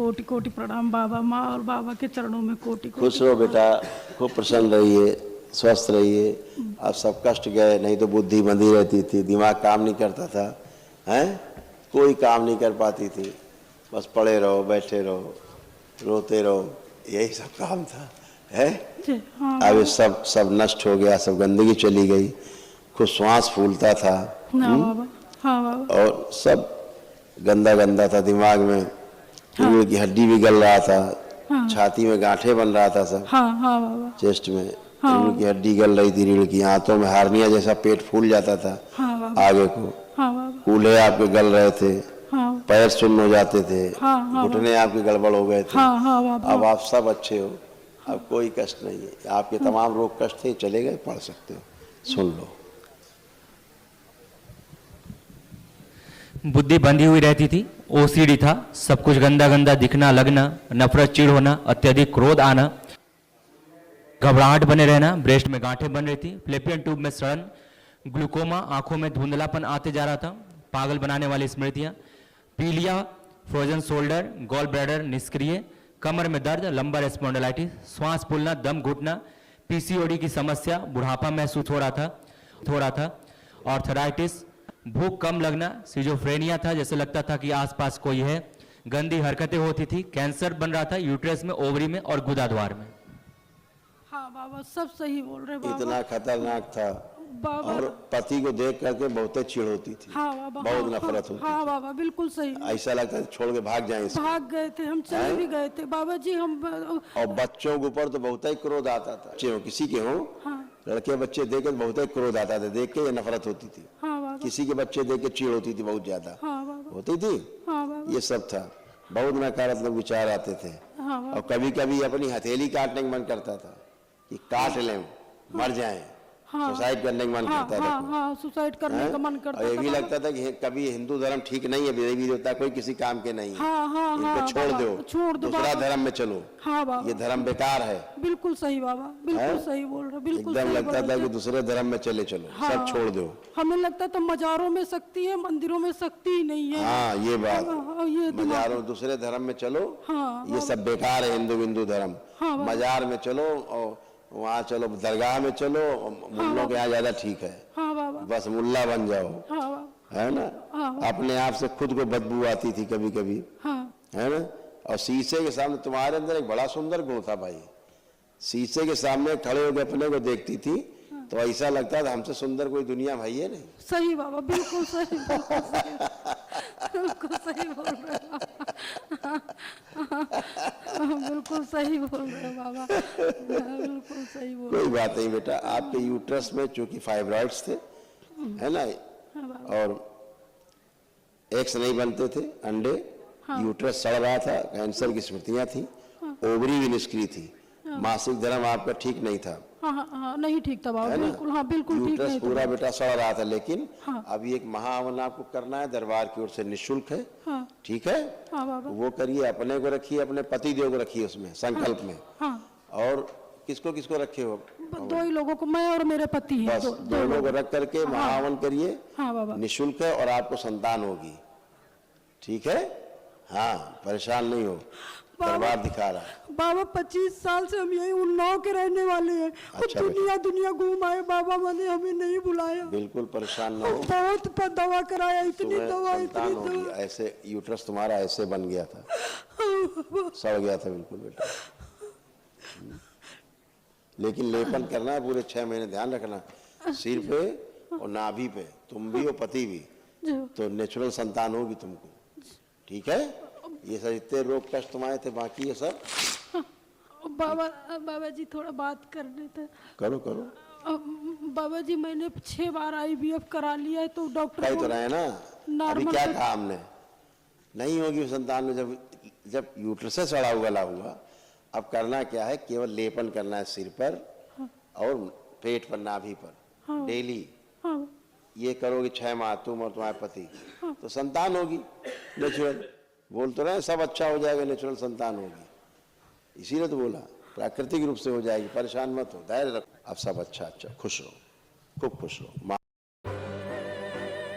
कोटि कोटि प्रणाम बाबा। माँ और बाबा के चरणों में कोटि कोटि। खुश रहो बेटा, खूब प्रसन्न रहिए, स्वस्थ रहिए। अब सब कष्ट गए, नहीं तो बुद्धि बंधी रहती थी, दिमाग काम नहीं करता था, हैं, कोई काम नहीं कर पाती थी, बस पड़े रहो, बैठे रहो, रोते रहो, यही सब काम था, है। हाँ अब ये सब नष्ट हो गया, सब गंदगी चली गई, खुद श्वास फूलता था। बाबा, हाँ बाबा। और सब गंदा गंदा था दिमाग में, रीढ़ की हड्डी भी गल रहा था, छाती में गांठे बन रहा था सब, हाँ बाबा। चेस्ट में रीढ़ की हड्डी गल रही थी, रीढ़ की, हाथों में हार्निया जैसा पेट फूल जाता था, आगे को, कूल्हे आपके गल रहे थे, पैर सुन्न हो जाते थे, घुटने आपके गड़बड़ हो गए थे। अब आप सब अच्छे हो, अब कोई कष्ट नहीं है, आपके तमाम रोग कष्ट थे चले गए, पढ़ सकते हो, सुन लो। बुद्धि बंधी हुई रहती थी, ओसीडी था, सब कुछ गंदा गंदा दिखना, लगना, नफरत, चिढ़ होना, अत्यधिक क्रोध आना, घबराहट बने रहना, ब्रेस्ट में गांठें बन रही थी, फ्लैपियन ट्यूब में सड़न, ग्लूकोमा, आंखों में धुंधलापन आते जा रहा था, पागल बनाने वाली स्मृतियां, पीलिया, फ्रोजन शोल्डर, गॉल ब्लैडर निष्क्रिय, कमर में दर्द, लंबर स्पॉन्डिलाइटिस, श्वास फूलना, दम घुटना, पीसीओडी की समस्या, बुढ़ापा महसूस हो रहा था, ऑर्थराइटिस, भूख कम लगना, सिजोफ्रेनिया था, जैसे लगता था कि आसपास कोई है, गंदी हरकतें होती थी, कैंसर बन रहा था यूट्रस में, ओवरी में और गुदाद्वार में। हाँ बाबा, सब सही बोल रहे बाबा। इतना खतरनाक था बाबा। और पति को देख करके बहुत चिढ़ होती थी। हाँ बाबा, बहुत नफरत होती हाँ बाबा, बिल्कुल सही। ऐसा लगता था छोड़ के भाग जाएं। भाग गए थे हम, चले भी गए थे बाबा जी हम। और बच्चों के ऊपर तो बहुत ही क्रोध आता था, किसी के हो, लड़के बच्चे देख के बहुत ही क्रोध आता था, देख के नफरत होती थी। किसी के बच्चे देख के चिढ़ होती थी बहुत ज्यादा, होती थी। ये सब था, बहुत नकारात्मक विचार आते थे। और कभी कभी अपनी हथेली काटने का मन करता था कि काट लें, मर जाएं, सुसाइड करने का मन करता था। सुसाइड करने का मन करता था। और ये भी लगता था कि कभी हिंदू धर्म ठीक नहीं है, देवी देवता कोई किसी काम के नहीं है, इनको छोड़ दो, दूसरा धर्म में चलो, ये धर्म बेकार है। बिल्कुल सही बाबा, बिल्कुल सही बोल रहे, बिल्कुल एकदम लगता था कि दूसरे धर्म में चलो, सब छोड़ दो। हमें लगता था मजारों में शक्ति है, मंदिरों में शक्ति ही नहीं है। हाँ, ये बात, मजारों, दूसरे धर्म में चलो, ये सब बेकार है, हिंदू धर्म, मजार में चलो, और वहाँ चलो, दरगाह में चलो, मुल्लों के यहाँ ज्यादा ठीक है, बस मुल्ला बन जाओ, है ना। अपने आप से खुद को बदबू आती थी कभी कभी, है ना। और शीशे के सामने, तुम्हारे अंदर एक बड़ा सुंदर गुण था भाई, शीशे के सामने खड़े होकर अपने को देखती थी तो ऐसा लगता था हमसे सुंदर कोई दुनिया भाई है नहीं। सही बाबा, बिल्कुल सही, बिल्कुल सही बोल रहे बिल्कुल सही बोल रहे बाबा, बिल्कुल सही बोल। कोई बात नहीं बेटा, आपके यूट्रस में चूंकि फाइब्रॉइड्स थे, है ना, और एग्स नहीं बनते थे, अंडे, यूट्रस सड़ रहा था, कैंसर की स्मृतियां थी, ओवरी भी निष्क्रिय थी, मासिक धर्म आपका ठीक नहीं था। नहीं ठीक था बाबा, बिल्कुल, बिल्कुल ठीक नहीं था। पूरा बेटा सड़ रहा था, लेकिन अभी एक महाहवन आपको करना है, दरबार की ओर से निःशुल्क है, ठीक है, वो करिए, अपने को रखिए, अपने पति देव को रखिए उसमें संकल्प में। और किसको किसको रखे हो? 2 ही लोगों को, मैं और मेरे पति हैं, बस दोनों को रख करके महाहवन करिए, निःशुल्क है, और आपको संतान होगी, ठीक है। हाँ, परेशान नहीं हो, दरबार दिखा रहा है बाबा। 25 साल से हम यही उन्नाव के रहने वाले हैं। अच्छा, दुनिया घूम आए बाबा, मैंने हमें नहीं बुलाया। बिल्कुल परेशान न हो, बहुत दवा कराया, इतनी दवा, ऐसे यूट्रस तुम्हारा ऐसे बन गया था, सड़ गया था बिल्कुल बेटा। लेकिन लेपन करना है पूरे 6 महीने, ध्यान रखना, सिर पे और नाभि पे, तुम भी और पति भी, तो नेचुरल संतान होगी तुमको, ठीक है। ये सब इतने रोग कष्ट तुम्हारे थे, बाकी ये सब बाबा जी थोड़ा बात करने थे। करो बाबा जी, मैंने 6 बार IVF करा लिया है, तो डॉक्टर कह तो रहे ना, अभी क्या कहा हमने, नहीं होगी संतान में, जब यूट्रस सड़ा हुआ। अब करना क्या है, केवल लेपन करना है सिर पर और पेट पर, नाभि पर, डेली। ये करोगे 6 माह, तुम और तुम्हारे पति, तो संतान होगी नेचुरल। बोल तो रहे सब अच्छा हो जाएगा, नेचुरल संतान होगी, इसीलिए तो बोला प्राकृतिक रूप से हो जाएगी, परेशान मत हो, धैर्य रखो, अब सब अच्छा, खुश रहो, खूब खुश रहो।